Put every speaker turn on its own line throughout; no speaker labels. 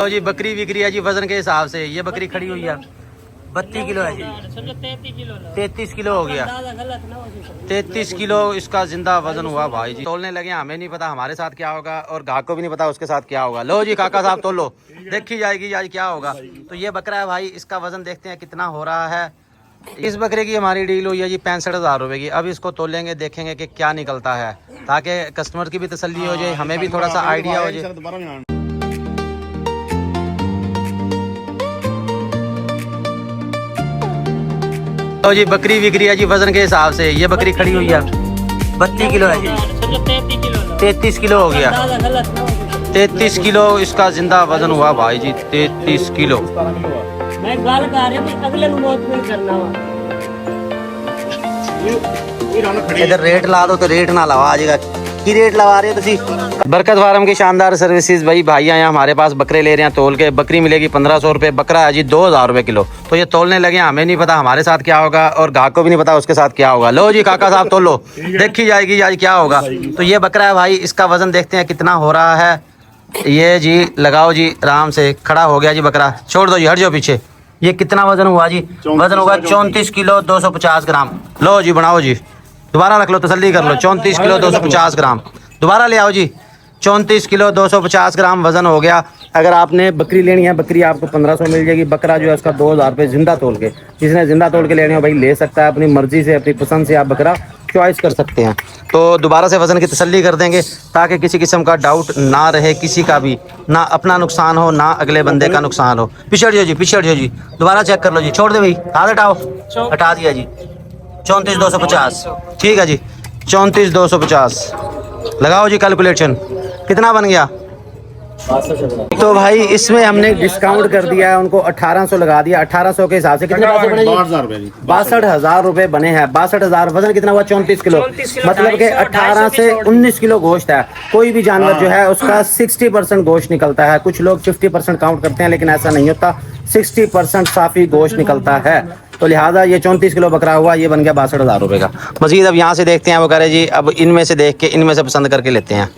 तो जी बकरी बिक्री है जी वजन के हिसाब से। ये बकरी खड़ी हुई है 32 किलो है जी, 33 किलो हो गया, 33 किलो इसका जिंदा वजन हुआ भाई जी। तोलने लगे, हमें नहीं पता हमारे साथ क्या होगा और ग्राहक को भी नहीं पता उसके साथ क्या होगा। लो जी काका साहब तोल लो, देखी जाएगी आज क्या होगा। तो ये बकरा है भाई, इसका वजन देखते हैं कितना हो रहा है। इस बकरे की हमारी डील हुई है जी 65,000 रुपए की। अब इसको तोलेंगे, देखेंगे कि क्या निकलता है, ताकि कस्टमर की भी तसल्ली हो जाए, हमें भी थोड़ा सा आइडिया हो जाए। तो जी बकरी बिक्री है जी वजन के हिसाब से। ये बकरी खड़ी हुई है 32 किलो है जी, 33 किलो हो गया, 33 किलो इसका जिंदा वजन हुआ भाई जी, 33 किलो।
मैं गल कर रहा अगले मौत नहीं करना।
इधर रेट ला दो तो रेट ना लवा आजेगा की रेट लगा रहे हो तुम। बरकत फार्म की शानदार सर्विसेज भाई, भाई आए हमारे पास बकरे ले रहे हैं तोल के। बकरी मिलेगी 1500 रुपये, बकरा है जी 2000 रुपये किलो। तो ये तोलने लगे, हमें नहीं पता हमारे साथ क्या होगा और ग्राहक को भी नहीं पता उसके साथ क्या होगा। लो जी काका साहब तोल लो, देखी जाएगी आज क्या होगा। तो ये बकरा है भाई, इसका वजन देखते हैं कितना हो रहा है। ये जी लगाओ जी, आराम से खड़ा हो गया जी बकरा, छोड़ दो जी, हट जाओ पीछे। ये कितना वजन हुआ जी? वजन होगा 34 किलो 250 ग्राम। लो जी बनाओ जी, दोबारा रख लो, तसल्ली कर लो। 34 किलो 250 ग्राम, दोबारा ले आओ जी। 34 किलो 250 ग्राम वजन हो गया। अगर आपने बकरी लेनी है, बकरी आपको 1500 मिल जाएगी। बकरा जो है उसका 2000 रुपये जिंदा तोल के। जिसने जिंदा तोल के लेने हो भाई ले सकता है, अपनी मर्जी से अपनी पसंद से आप बकरा चॉइस कर सकते हैं। तो दोबारा से वजन की तसल्ली कर देंगे, ताकि किसी किस्म का डाउट ना रहे किसी का भी, ना अपना नुकसान हो ना अगले बंदे का नुकसान हो। पिछड़ जाओ जी, पिछड़ जाओ जी, दोबारा चेक कर लो जी। छोड़ दे भाई, हाथ हटाओ, हटा दिया जी। 34,250 ठीक है जी, 34,250 लगाओ जी कैलकुलेशन, कितना बन गया? तो भाई इसमें हमने डिस्काउंट कर दिया है, उनको 1800 लगा दिया। 1800 के हिसाब से कितने पैसे बने? 62,000 रुपए बने हैं। 62,000 वजन कितना हुआ? 34 किलो। मतलब कि 18 से 19 किलो गोश्त है। कोई भी जानवर जो है उसका 60% गोश्त निकलता है। कुछ लोग 50% काउंट करते हैं, लेकिन ऐसा नहीं होता, 60% साफी गोश्त निकलता है। तो लिहाजा ये 34 किलो बकरा हुआ, ये बन गया 62,000 रुपये का। मजीद अब यहाँ से देखते हैं, वो कह रहे जी अब इनमें से देख के इनमें से पसंद करके लेते हैं।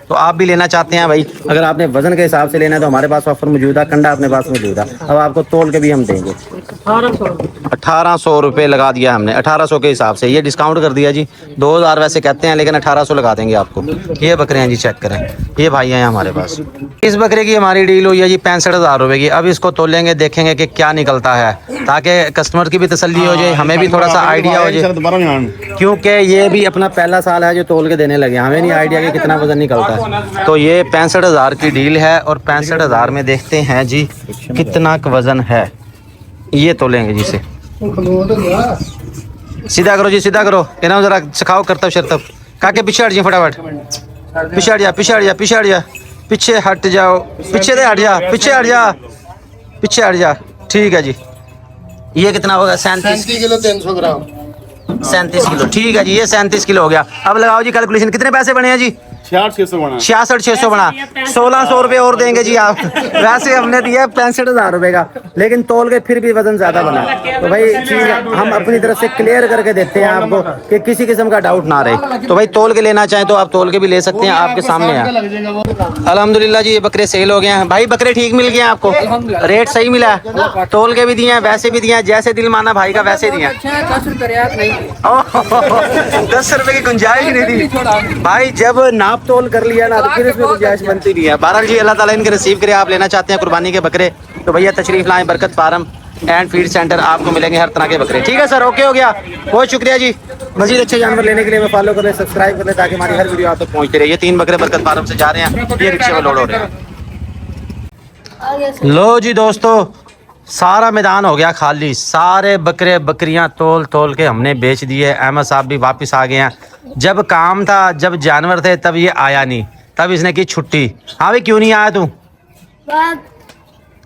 तो आप भी लेना चाहते हैं भाई, अगर आपने वजन के हिसाब से लेना है तो हमारे पास ऑफर मौजूद है, कंडा अपने पास मौजूद है। अब आपको तोल के भी हम देंगे। 1800 रुपये लगा दिया हमने, 1800 के हिसाब से। ये डिस्काउंट कर दिया जी, 2000 वैसे कहते हैं लेकिन 1800 लगा देंगे आपको। ये बकरे हैं जी, चेक करें, ये भाई हैं हमारे पास। इस बकरे की हमारी डील हुई है जी 65,000 रुपये की। अब इसको तोलेंगे, देखेंगे कि क्या निकलता है, ताकि कस्टमर की भी तसल्ली हो जाए, हमें भी थोड़ा सा आइडिया हो जाए, क्योंकि ये भी अपना पहला साल है जो तोल के देने लगे, हमें नहीं आइडिया कि कितना वजन निकलता है। तो ये 65,000 की डील है और 65,000 में देखते हैं जी कितना वजन है। ये तोलेंगे जी से, सीधा करो जी, सीधा करो, इन्हें जरा सिखाओ करतब शर्तब। काके पीछे हट जाए, फटाफट पीछे हट जा, पीछे हट जा, पीछे हट जा, पीछे हट जाओ, पीछे से हट जा, पीछे हट जा, पीछे हट जा। ठीक है जी, ये कितना होगा? 37
किलो 300 ग्राम,
37 किलो ठीक है जी, ये 37 किलो हो गया। अब लगाओ जी कैलकुलेशन, कितने पैसे बने हैं जी? 66,600 बना, 1600 रुपये और देंगे जी आप। वैसे हमने दिया 65,000 रुपये का, लेकिन तोल के फिर भी वजन ज्यादा बना। तो भाई चीज हम अपनी तरफ से क्लियर करके देते हैं आपको कि किसी किस्म का डाउट ना रहे। तो भाई तोल के लेना चाहें तो आप तोल के भी ले सकते हैं, आपके सामने है। अल्हम्दुलिल्लाह जी ये बकरे सेल हो गए हैं भाई। बकरे ठीक मिल गए हैं आपको, रेट सही मिला है, तोल के भी दिए हैं, वैसे भी दिए हैं, जैसे दिल माना भाई का वैसे दिए। 10 रुपए की गुंजाइश नहीं थी भाई, जब नाप तोल कर लिया ना तो फिर इसमें गुंजाइश बनती नहीं है। बहरहाल जी अल्लाह ताला इनके रिसीव करे। आप लेना चाहते हैं कुर्बानी के बकरे तो भैया तशरीफ लाएं, बरकत फार्म एंड फीड सेंटर, आपको मिलेंगे हर तरह के बकरे। ठीक है सर, ओके हो गया, बहुत शुक्रिया जी। मजीद अच्छे जानवर लेने के लिए मैं फॉलो कर ले, सब्सक्राइब कर ले, ताकि हमारी हर वीडियो आप तक पहुंचती रहे। ये 3 बकरे बरकत फार्म से जा रहे हैं, ये रिक्शे में लोड हो रहे हैं। लो जी दोस्तों, सारा मैदान हो गया खाली, सारे बकरे बकरियां तोल तोल के हमने बेच दिए। अहमद साहब भी वापस आ गए हैं। जब काम था, जब जानवर थे, तब ये आया नहीं, तब इसने की छुट्टी। हाँ भाई क्यों नहीं आया तू?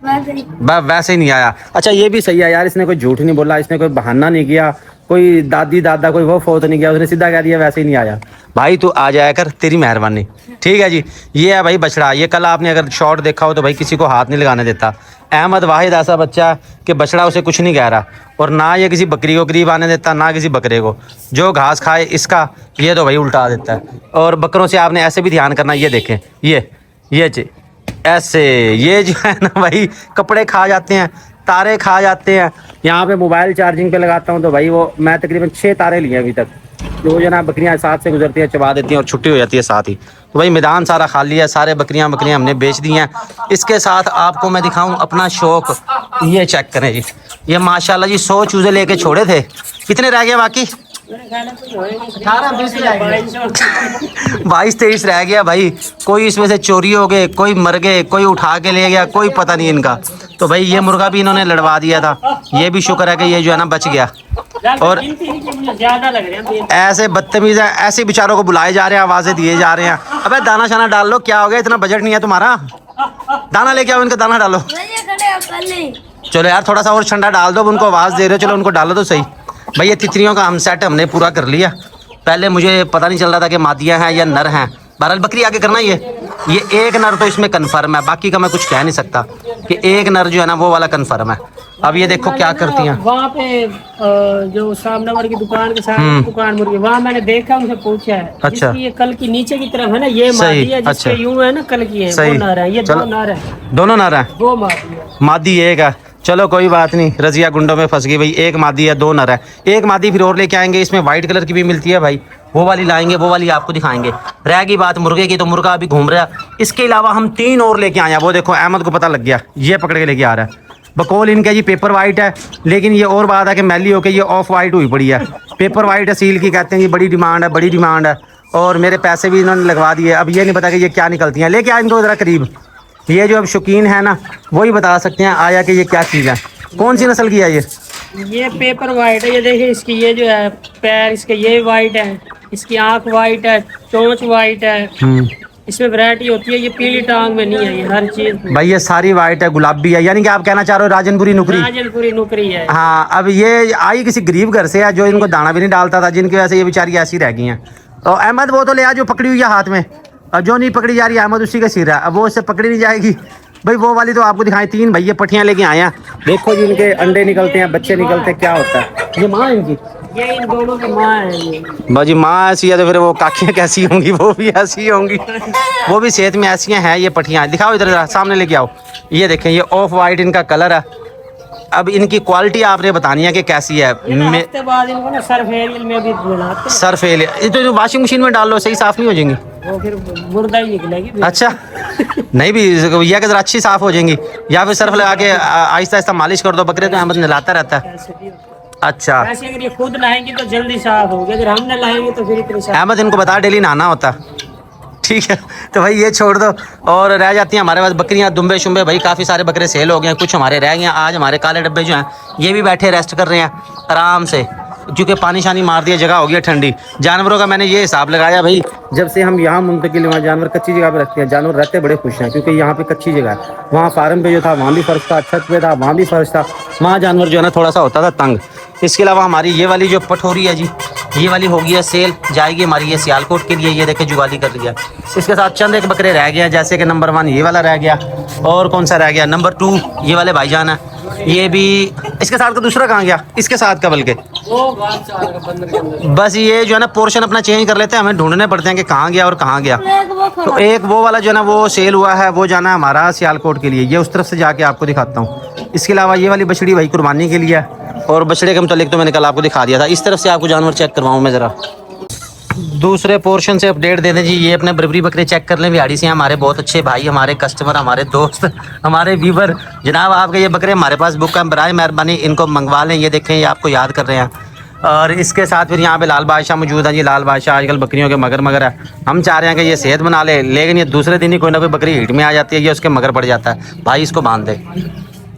वैसे ही नहीं आया। अच्छा ये भी सही है यार, इसने कोई झूठ नहीं बोला, इसने कोई बहाना नहीं किया, कोई दादी दादा कोई वो फोत नहीं किया, उसने सीधा कह दिया वैसे ही नहीं आया। भाई तू आ जाया कर, तेरी मेहरबानी। ठीक है जी, ये है भाई बछड़ा। ये कल आपने अगर शॉर्ट देखा हो तो भाई किसी को हाथ नहीं लगाने देता। अहमद वाहिद ऐसा बच्चा कि बछड़ा उसे कुछ नहीं कह रहा, और ना ये किसी बकरी को करीब आने देता, ना किसी बकरे को। जो घास खाए इसका, ये तो भाई उल्टा देता है। और बकरों से आपने ऐसे भी ध्यान करना, ये देखें, ये ऐसे ये जो है ना भाई कपड़े खा जाते हैं, तारे खा जाते हैं। यहाँ पे मोबाइल चार्जिंग पे लगाता हूँ तो भाई वो मैं तकरीबन 6 तारे लिए अभी तक। जो जो ना बकरियाँ साथ से गुजरती हैं चबा देती हैं और छुट्टी हो जाती है साथ ही। तो भाई मैदान सारा खाली है, सारे बकरियाँ हमने बेच दी हैं। इसके साथ आपको मैं दिखाऊं अपना शौक, ये चेक करें जी, ये माशाल्लाह जी 100 चूजे लेके छोड़े थे, कितने रह गए बाकी? 22-23 रह गया भाई। कोई इसमें से चोरी हो गए, कोई मर गए, कोई उठा के ले गया, कोई पता नहीं इनका। तो भाई ये मुर्गा भी इन्होंने लड़वा दिया था, ये भी शुक्र है कि ये जो है ना बच गया। और
ज्यादा लग रहे हैं
ऐसे बदतमीज है, ऐसे बेचारों को बुलाए जा रहे हैं, आवाजें दिए जा रहे हैं। अबे दाना शाना डाल लो, क्या हो गया, इतना बजट नहीं है तुम्हारा? दाना लेके आओ, इनका दाना डालो। चलो यार थोड़ा सा और ठंडा डाल दो, उनको आवाज दे रहे हो, चलो उनको डालो तो सही। भाई ये तितलियों का हम सेट हमने पूरा कर लिया। पहले मुझे पता नहीं चल रहा था कि मादियाँ हैं या नर हैं। बहरहाल बकरी आगे करना ये एक नर तो इसमें कन्फर्म है, बाकी का मैं कुछ कह नहीं सकता कि एक नर जो है ना वो वाला कन्फर्म है। अब ये देखो क्या करती हैं
वहाँ पे जो सामने की दुकान के साथ दुकान मुर्गी, वहाँ मैंने देखा, उनसे पूछा है।
अच्छा।
ये कल की नीचे की तरफ है ना, ये
सही,
मादी है, जिसके
अच्छा।
यूं है ना कल की है,
सही।
वो नर है, ये दो नर है,
दोनों नर हैं,
वो मादी है।
मादी एक है। चलो कोई बात नहीं, रजिया गुंडों में फंस गई भाई। एक मादी है, 2 नर है। एक मादी फिर और लेके आएंगे, इसमें वाइट कलर की भी मिलती है भाई, वो वाली लाएंगे, वो वाली आपको दिखाएंगे। रहेगी बात मुर्गे की, तो मुर्गा अभी घूम रहा है। इसके अलावा हम 3 और लेके आए हैं। वो देखो अहमद को पता लग गया, ये पकड़ के लेके आ रहा है। बकौल इनका जी पेपर वाइट है, लेकिन ये और बात है कि मैली होकर ये ऑफ वाइट हुई पड़ी है। पेपर वाइट असील की कहते हैं, ये बड़ी डिमांड है, बड़ी डिमांड है। और मेरे पैसे भी इन्होंने लगवा दिए। अब ये नहीं पता कि ये क्या निकलती हैं। लेके आए इनको ज़रा करीब, ये जो अब शौकीन है ना वही बता सकते हैं आया कि ये क्या चीज़ है। कौन सी नस्ल की है
ये पेपर वाइट है। ये देखिए इसकी ये जो है पैर इसके ये वाइट है, इसकी आंख वाइट है, चोंच वाइट है। इसमें वैरायटी होती है, ये पीली टांग में नहीं है, ये हर चीज
भाई ये सारी वाइट है, गुलाबी है। यानी कि आप कहना चाह रहे हो राजनपुरी नुकरी?
राजनपुरी नुकरी है।
हाँ, अब ये आई किसी गरीब घर से है जो इनको दाना भी नहीं डालता था, जिनकी वजह से ये बेचारी ऐसी रह गई हैं। और अहमद वो तो ले आ जो पकड़ी हुई है हाथ में, और जो नहीं पकड़ी जा रही है अहमद उसी का सिर है। अब वो उससे पकड़ी नहीं जाएगी भाई। वो वाली तो आपको दिखाई। 3 भैया पट्टियाँ लेके आए हैं। देखो जी इनके अंडे निकलते हैं, बच्चे निकलते हैं, क्या होता है। ये माँ है इनकी,
ये इन दोनों की माँ है ये।
बाजी माँ ऐसी है तो फिर वो काकियाँ कैसी होंगी? वो भी ऐसी होंगी, वो भी सेहत में ऐसी हैं। ये पट्टियाँ दिखाओ इधर, जरा सामने लेके आओ। ये देखें, ये ऑफ वाइट इनका कलर है। अब इनकी क्वालिटी आपने बतानी है कि कैसी है।
हफ्ते बाद इनको ना सर्फ एरियल में भी धुलाते हैं।
सर्फ एरियल, ये तो वाशिंग मशीन में डाल लो, सही साफ नहीं हो जाएंगी?
वो फिर मुर्दा ही निकलेगी। अच्छा
नहीं भी यह कि जरा अच्छी साफ हो जाएंगी, या फिर सर्फ लगा के आहिस्ता आहिस्ता मालिश कर दो। बकरे तो अहमद नहलाता रहता है। अच्छा,
वैसे अगर ये खुद नहाएंगे तो जल्दी साफ होगी, अगर हम न नहाएंगे तो फिर इतनी साफ।
अहमद इनको बता डेली नहाना होता। ठीक है, तो भाई ये छोड़ दो। और रह जाती हैं हमारे पास बकरियां, दुम्बे शुम्बे। भाई काफ़ी सारे बकरे सेल हो गए हैं, कुछ हमारे रह गए हैं। आज हमारे काले डब्बे जो हैं ये भी बैठे रेस्ट कर रहे हैं आराम से, क्योंकि पानी शानी मार दिया, जगह हो गई है ठंडी। जानवरों का मैंने ये हिसाब लगाया भाई, जब से हम यहाँ मुंतकिल हुए, जानवर कच्ची जगह पे रखते हैं, जानवर रहते बड़े खुश हैं, क्योंकि यहाँ पे कच्ची जगह है। वहाँ फार्म पे जो था वहाँ भी फर्श था, छत पे था वहाँ भी फर्श था, वहाँ जानवर जो है ना थोड़ा सा होता था तंग। इसके अलावा हमारी ये वाली जो पठोरी है जी, ये वाली हो गई है सेल, जाएगी हमारी ये सियालकोट के लिए। ये देखे जुगाली कर रही है। इसके साथ चंद एक बकरे रह गए हैं, जैसे कि नंबर 1 ये वाला रह गया, और कौन सा रह गया नंबर 2 ये वाले भाईजान है। ये भी इसके साथ का दूसरा कहाँ गया? इसके साथ का बल्कि बस ये जो है ना पोर्शन अपना चेंज कर लेते हैं, हमें ढूंढने पड़ते हैं कि कहाँ गया और कहाँ गया। तो एक वो वाला जो है ना वो सेल हुआ है, वो जाना है हमारा सियालकोट के लिए। ये उस तरफ से जाके आपको दिखाता हूँ। इसके अलावा ये वाली बछड़ी भाई कुर्बानी के लिए है, और बछड़े के मुतालिक तो मैंने कल आपको दिखा दिया था। इस तरफ से आपको जानवर चेक करवाऊँ मैं ज़रा, दूसरे पोर्शन से अपडेट दे दें जी। ये अपने बर्बरी बकरे चेक कर लें, बिहाड़ी से हमारे बहुत अच्छे भाई, हमारे कस्टमर, हमारे दोस्त, हमारे व्यूवर। जनाब आपके ये बकरे हमारे पास बुक हैं, बराए मेहरबानी इनको मंगवा लें। ये देखें, ये आपको याद कर रहे हैं। और इसके साथ फिर यहाँ पे लाल बादशाह मौजूद है जी। लाल बादशाह आजकल बकरियों के मगर है। हम चाह रहे हैं कि ये सेहत बना ले, लेकिन ये दूसरे दिन ही कोई ना कोई बकरी हीट में आ जाती है, ये उसके मगर पड़ जाता है। भाई इसको बांध दे,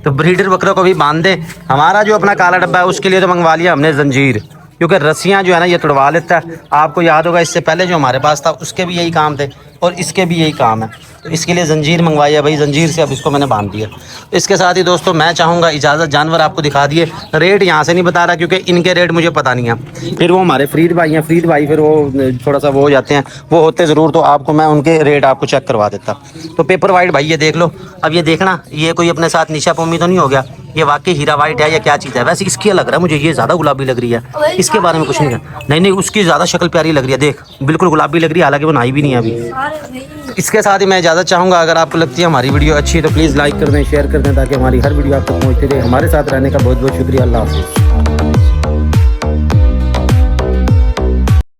तो ब्रीडर बकरों को भी बांध दे। हमारा जो अपना काला डब्बा है उसके लिए तो मंगवा लिया हमने जंजीर, क्योंकि रस्सियाँ जो है ना ये तोड़वा लेता है। आपको याद होगा इससे पहले जो हमारे पास था उसके भी यही काम थे, और इसके भी यही काम है। तो इसके लिए जंजीर मंगवाई है भाई, जंजीर से अब इसको मैंने बांध दिया। इसके साथ ही दोस्तों मैं चाहूँगा इजाज़त, जानवर आपको दिखा दिए। रेट यहाँ से नहीं बता रहा, क्योंकि इनके रेट मुझे पता नहीं है। फिर वो हमारे फरीद भाई हैं, फरीद भाई फिर वो थोड़ा सा वो हो जाते हैं, वो होते ज़रूर तो आपको मैं उनके रेट आपको चेक करवा देता। तो पेपर वाइट भाई ये देख लो। अब ये देखना, ये कोई अपने साथ निशा पोमी तो नहीं हो गया? ये वाकई हीरा वाइट है या क्या चीज़ है? वैसे इसकी लग रहा है मुझे, ये ज़्यादा गुलाबी लग रही है। इसके बारे में कुछ नहीं है। नहीं, उसकी ज़्यादा शक्ल प्यारी लग रही है। देख बिल्कुल गुलाबी लग रही है, हालांकि वो नहाई भी नहीं है अभी। इसके साथ ही मैं इजाज़त चाहूँगा। अगर आपको लगती है हमारी वीडियो अच्छी है तो प्लीज़ लाइक कर दें, शेयर कर दें, ताकि हमारी हर वीडियो आप तक पहुँचती रहे। हमारे साथ रहने का बहुत बहुत शुक्रिया। अल्लाह हाफ़िज़।